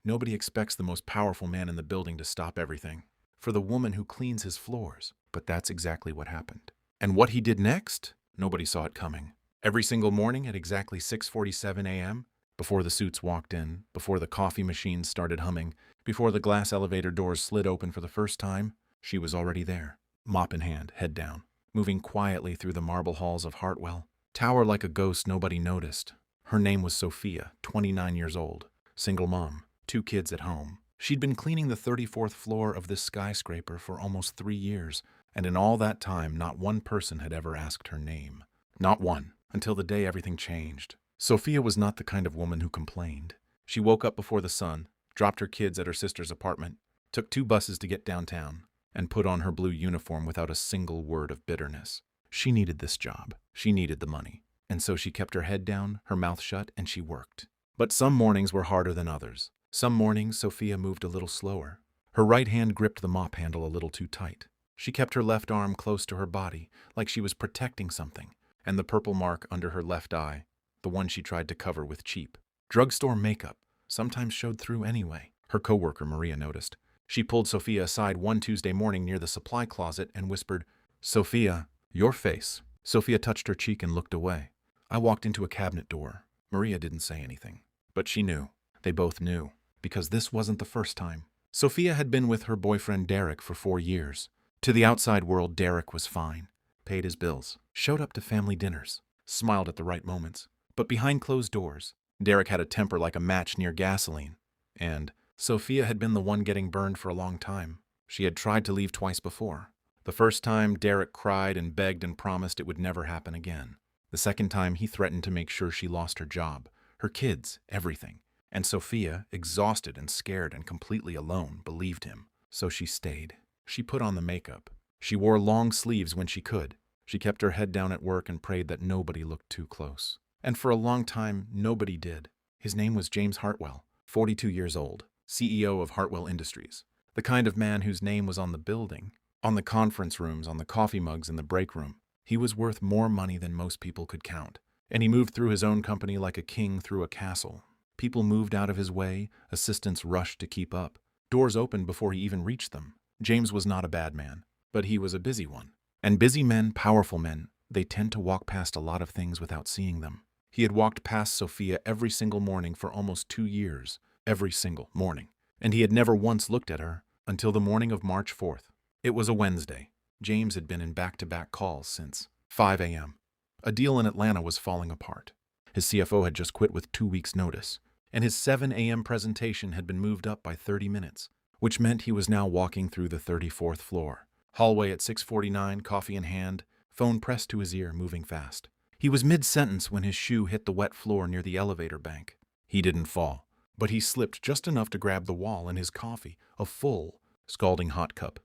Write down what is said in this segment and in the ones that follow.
Nobody expects the most powerful man in the building to stop everything for the woman who cleans his floors. But that's exactly what happened. And what he did next? Nobody saw it coming. Every single morning at exactly 6:47 a.m., before the suits walked in, before the coffee machines started humming, before the glass elevator doors slid open for the first time, she was already there, mop in hand, head down, moving quietly through the marble halls of Hartwell. Tower like a ghost nobody noticed. Her name was Sophia, 29 years old, single mom, 2 kids at home. She'd been cleaning the 34th floor of this skyscraper for almost 3 years, and in all that time not one person had ever asked her name. Not one, until the day everything changed. Sophia was not the kind of woman who complained. She woke up before the sun, dropped her kids at her sister's apartment, took 2 buses to get downtown, and put on her blue uniform without a single word of bitterness. She needed this job. She needed the money. And so she kept her head down, her mouth shut, and she worked. But some mornings were harder than others. Some mornings, Sophia moved a little slower. Her right hand gripped the mop handle a little too tight. She kept her left arm close to her body, like she was protecting something, and the purple mark under her left eye, the one she tried to cover with cheap drugstore makeup, sometimes showed through anyway. Her coworker, Maria, noticed. She pulled Sophia aside one Tuesday morning near the supply closet and whispered, "Sophia, your face." Sophia touched her cheek and looked away. I walked into a cabinet door. Maria didn't say anything, but she knew. They both knew, because this wasn't the first time. Sophia had been with her boyfriend Derek for 4 years. To the outside world, Derek was fine, paid his bills, showed up to family dinners, smiled at the right moments. But behind closed doors, Derek had a temper like a match near gasoline. And Sophia had been the one getting burned for a long time. She had tried to leave twice before. The first time, Derek cried and begged and promised it would never happen again. The second time, he threatened to make sure she lost her job, her kids, everything. And Sophia, exhausted and scared and completely alone, believed him. So she stayed. She put on the makeup. She wore long sleeves when she could. She kept her head down at work and prayed that nobody looked too close. And for a long time, nobody did. His name was James Hartwell, 42 years old, CEO of Hartwell Industries. The kind of man whose name was on the building, on the conference rooms, on the coffee mugs in the break room. He was worth more money than most people could count. And he moved through his own company like a king through a castle. People moved out of his way, assistants rushed to keep up. Doors opened before he even reached them. James was not a bad man, but he was a busy one. And busy men, powerful men, they tend to walk past a lot of things without seeing them. He had walked past Sophia every single morning for almost 2 years, every single morning. And he had never once looked at her until the morning of March 4th. It was a Wednesday. James had been in back-to-back calls since 5 a.m. A deal in Atlanta was falling apart. His CFO had just quit with 2 weeks' notice, and his 7 a.m. presentation had been moved up by 30 minutes, which meant he was now walking through the 34th floor. Hallway at 6:49, coffee in hand, phone pressed to his ear, moving fast. He was mid-sentence when his shoe hit the wet floor near the elevator bank. He didn't fall, but he slipped just enough to grab the wall, and his coffee, a full, scalding hot cup,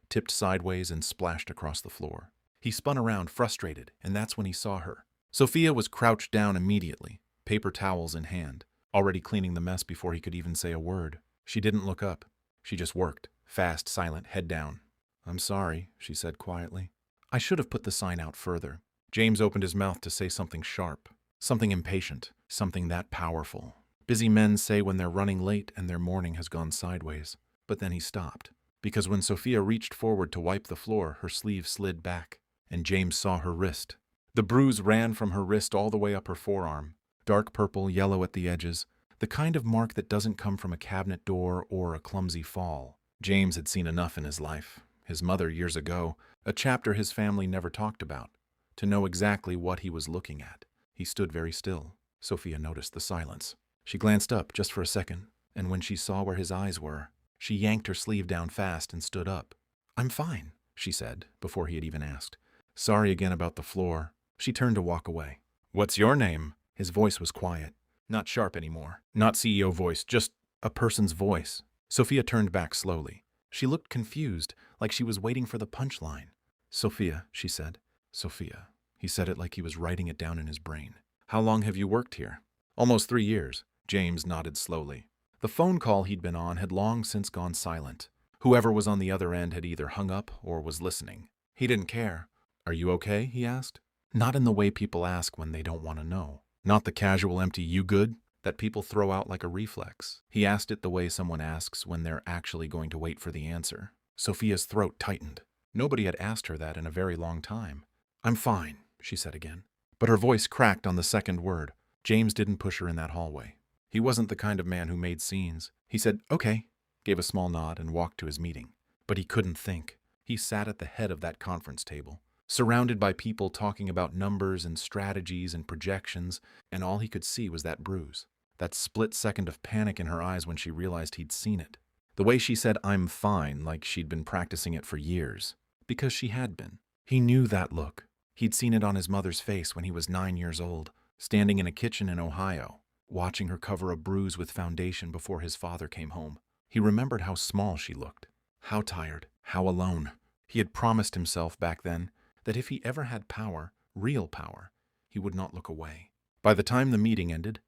tipped sideways and splashed across the floor. He spun around, frustrated, and that's when he saw her. Sophia was crouched down immediately, paper towels in hand, already cleaning the mess before he could even say a word. She didn't look up. She just worked, fast, silent, head down. "I'm sorry," she said quietly. "I should have put the sign out further." James opened his mouth to say something sharp, something impatient, something that powerful. Busy men say when they're running late and their morning has gone sideways. But then he stopped, because when Sophia reached forward to wipe the floor, her sleeve slid back, and James saw her wrist. The bruise ran from her wrist all the way up her forearm, dark purple, yellow at the edges, the kind of mark that doesn't come from a cabinet door or a clumsy fall. James had seen enough in his life, his mother years ago, a chapter his family never talked about, to know exactly what he was looking at. He stood very still. Sophia noticed the silence. She glanced up just for a second, and when she saw where his eyes were, she yanked her sleeve down fast and stood up. "I'm fine," she said, before he had even asked. "Sorry again about the floor." She turned to walk away. "What's your name?" His voice was quiet, not sharp anymore, not CEO voice, just a person's voice. Sophia turned back slowly. She looked confused, like she was waiting for the punchline. "Sophia," she said. "Sophia." He said it like he was writing it down in his brain. "How long have you worked here?" "Almost 3 years." James nodded slowly. The phone call he'd been on had long since gone silent. Whoever was on the other end had either hung up or was listening. He didn't care. "Are you okay?" he asked. Not in the way people ask when they don't want to know. Not the casual empty "you good?" that people throw out like a reflex. He asked it the way someone asks when they're actually going to wait for the answer. Sophia's throat tightened. Nobody had asked her that in a very long time. "I'm fine," she said again. But her voice cracked on the second word. James didn't push her in that hallway. He wasn't the kind of man who made scenes. He said, "Okay," gave a small nod, and walked to his meeting. But he couldn't think. He sat at the head of that conference table, surrounded by people talking about numbers and strategies and projections, and all he could see was that bruise. That split second of panic in her eyes when she realized he'd seen it. The way she said, "I'm fine," like she'd been practicing it for years. Because she had been. He knew that look. He'd seen it on his mother's face when he was 9 years old, standing in a kitchen in Ohio, watching her cover a bruise with foundation before his father came home. He remembered how small she looked, how tired, how alone. He had promised himself back then that if he ever had power, real power, he would not look away. By the time the meeting ended,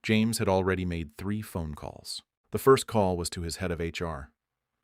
James had already made 3 phone calls. The first call was to his head of HR.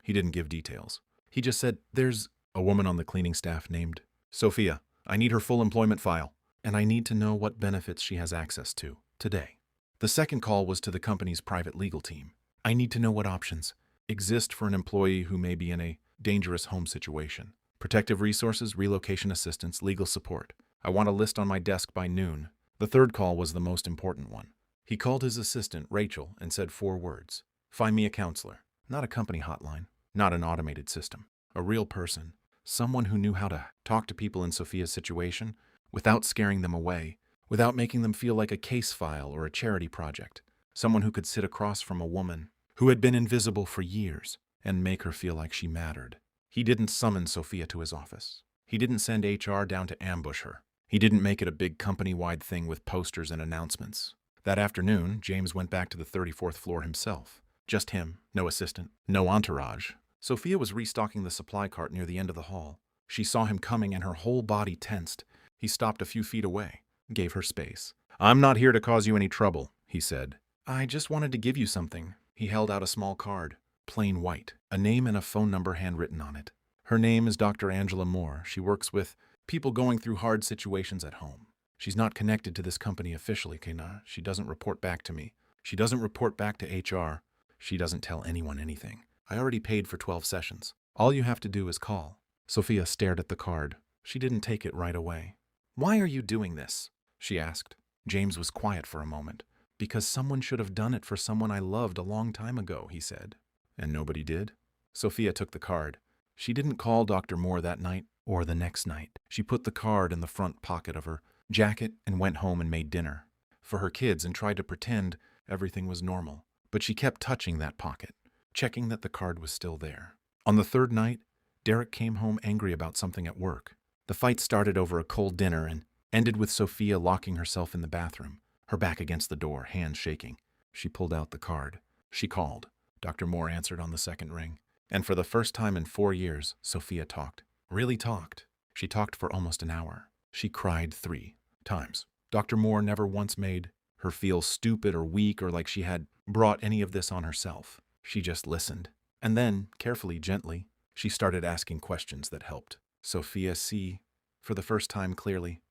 He didn't give details. He just said, "There's a woman on the cleaning staff named Sophia. I need her full employment file, and I need to know what benefits she has access to today." The second call was to the company's private legal team. "I need to know what options exist for an employee who may be in a dangerous home situation. Protective resources, relocation assistance, legal support. I want a list on my desk by noon." The third call was the most important one. He called his assistant, Rachel, and said 4 words. "Find me a counselor." Not a company hotline, not an automated system. A real person. Someone who knew how to talk to people in Sophia's situation without scaring them away, without making them feel like a case file or a charity project. Someone who could sit across from a woman who had been invisible for years and make her feel like she mattered. He didn't summon Sophia to his office. He didn't send HR down to ambush her. He didn't make it a big company-wide thing with posters and announcements. That afternoon, James went back to the 34th floor himself. Just him, no assistant, no entourage. Sophia was restocking the supply cart near the end of the hall. She saw him coming and her whole body tensed. He stopped a few feet away, gave her space. "I'm not here to cause you any trouble," he said. "I just wanted to give you something." He held out a small card, plain white, a name and a phone number handwritten on it. "Her name is Dr. Angela Moore. She works with people going through hard situations at home. She's not connected to this company officially, Kena. She doesn't report back to me. She doesn't report back to HR. She doesn't tell anyone anything. I already paid for 12 sessions. All you have to do is call." Sophia stared at the card. She didn't take it right away. "Why are you doing this?" she asked. James was quiet for a moment. "Because someone should have done it for someone I loved a long time ago," he said. "And nobody did?" Sophia took the card. She didn't call Dr. Moore that night or the next night. She put the card in the front pocket of her jacket and went home and made dinner for her kids and tried to pretend everything was normal. But she kept touching that pocket, checking that the card was still there. On the third night, Derek came home angry about something at work. The fight started over a cold dinner and ended with Sophia locking herself in the bathroom, her back against the door, hands shaking. She pulled out the card. She called. Dr. Moore answered on the second ring. And for the first time in 4 years, Sophia talked. Really talked. She talked for almost an hour. She cried 3 times. Dr. Moore never once made her feel stupid or weak or like she had brought any of this on herself. She just listened. And then, carefully, gently, she started asking questions that helped Sophia see, for the first time clearly,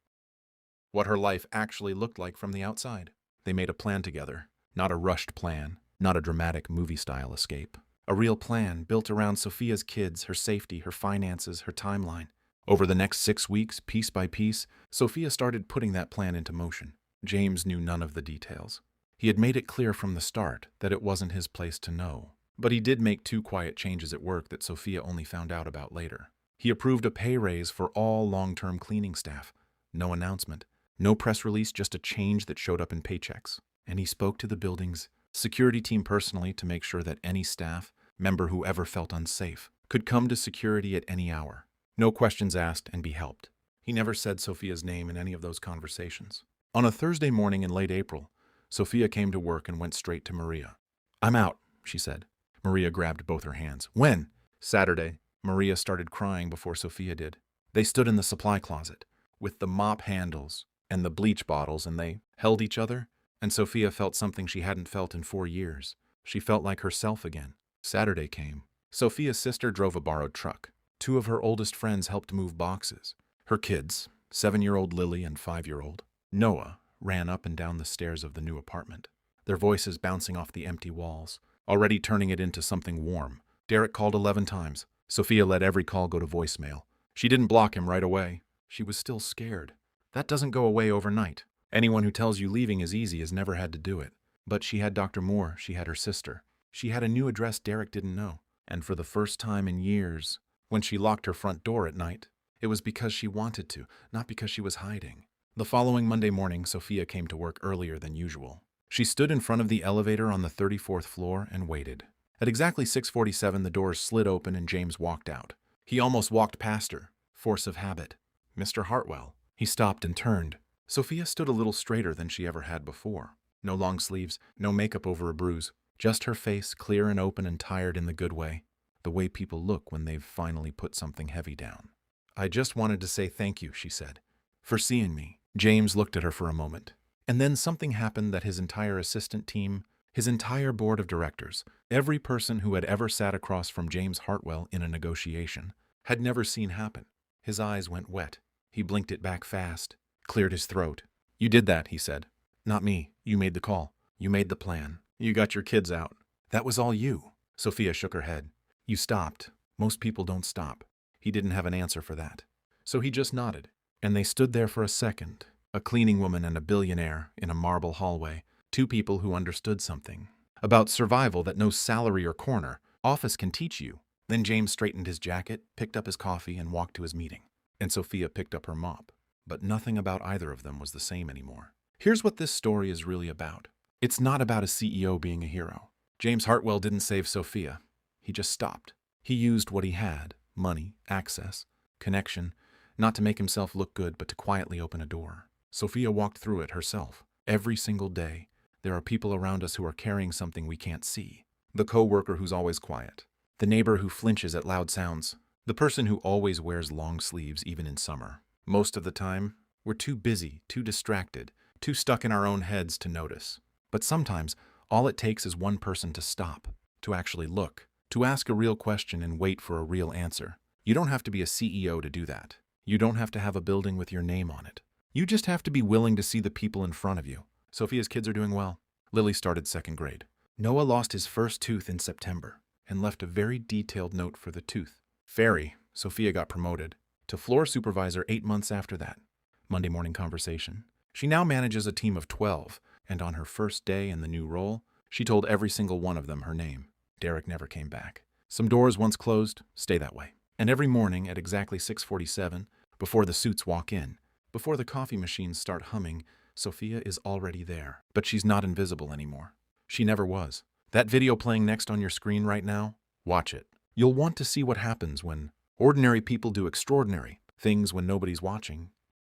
what her life actually looked like from the outside. They made a plan together. Not a rushed plan, not a dramatic movie-style escape. A real plan built around Sophia's kids, her safety, her finances, her timeline. Over the next 6 weeks, piece by piece, Sophia started putting that plan into motion. James knew none of the details. He had made it clear from the start that it wasn't his place to know. But he did make 2 quiet changes at work that Sophia only found out about later. He approved a pay raise for all long-term cleaning staff. No announcement, no press release, just a change that showed up in paychecks. And he spoke to the building's security team personally to make sure that any staff member who ever felt unsafe could come to security at any hour. No questions asked and be helped. He never said Sophia's name in any of those conversations. On a Thursday morning in late April, Sophia came to work and went straight to Maria. "I'm out," she said. Maria grabbed both her hands. "When?" "Saturday." Maria started crying before Sophia did. They stood in the supply closet with the mop handles and the bleach bottles, and they held each other, and Sophia felt something she hadn't felt in 4 years. She felt like herself again. Saturday came. Sophia's sister drove a borrowed truck. 2 of her oldest friends helped move boxes. Her kids, 7-year-old Lily and 5-year-old Noah, ran up and down the stairs of the new apartment. their voices bouncing off the empty walls, already turning it into something warm. Derek called 11 times. Sophia let every call go to voicemail. She didn't block him right away. She was still scared. That doesn't go away overnight. Anyone who tells you leaving is easy has never had to do it. But she had Dr. Moore, she had her sister. She had a new address Derek didn't know. And for the first time in years, when she locked her front door at night, it was because she wanted to, not because she was hiding. The following Monday morning, Sophia came to work earlier than usual. She stood in front of the elevator on the 34th floor and waited. At exactly 6:47, the doors slid open and James walked out. He almost walked past her. Force of habit. Mr. Hartwell. He stopped and turned. Sophia stood a little straighter than she ever had before. No long sleeves, no makeup over a bruise. Just her face, clear and open and tired in the good way. The way people look when they've finally put something heavy down. "I just wanted to say thank you," she said, "for seeing me." James looked at her for a moment. And then something happened that his entire assistant team, his entire board of directors, every person who had ever sat across from James Hartwell in a negotiation, had never seen happen. His eyes went wet. He blinked it back fast, cleared his throat. "You did that," he said. "Not me. You made the call. You made the plan. You got your kids out. That was all you." Sophia shook her head. "You stopped. Most people don't stop." He didn't have an answer for that. So he just nodded. And they stood there for a second. A cleaning woman and a billionaire in a marble hallway. Two people who understood something. About survival that no salary or corner office can teach you. Then James straightened his jacket, picked up his coffee, and walked to his meeting. And Sophia picked up her mop. But nothing about either of them was the same anymore. Here's what this story is really about. It's not about a CEO being a hero. James Hartwell didn't save Sophia. He just stopped. He used what he had, money, access, connection, not to make himself look good, but to quietly open a door. Sophia walked through it herself. Every single day, there are people around us who are carrying something we can't see. The coworker who's always quiet. The neighbor who flinches at loud sounds. The person who always wears long sleeves even in summer. Most of the time, we're too busy, too distracted, too stuck in our own heads to notice. But sometimes, all it takes is one person to stop, to actually look, to ask a real question and wait for a real answer. You don't have to be a CEO to do that. You don't have to have a building with your name on it. You just have to be willing to see the people in front of you. Sophia's kids are doing well. Lily started 2nd grade. Noah lost his first tooth in September and left a very detailed note for the tooth. Fairy, Sophia got promoted to floor supervisor 8 months after that. Monday morning conversation. She now manages a team of 12, and on her first day in the new role, she told every single one of them her name. Derek never came back. Some doors once closed, stay that way. And every morning at exactly 6:47, before the suits walk in, before the coffee machines start humming, Sophia is already there. But she's not invisible anymore. She never was. That video playing next on your screen right now, watch it. You'll want to see what happens when ordinary people do extraordinary things when nobody's watching.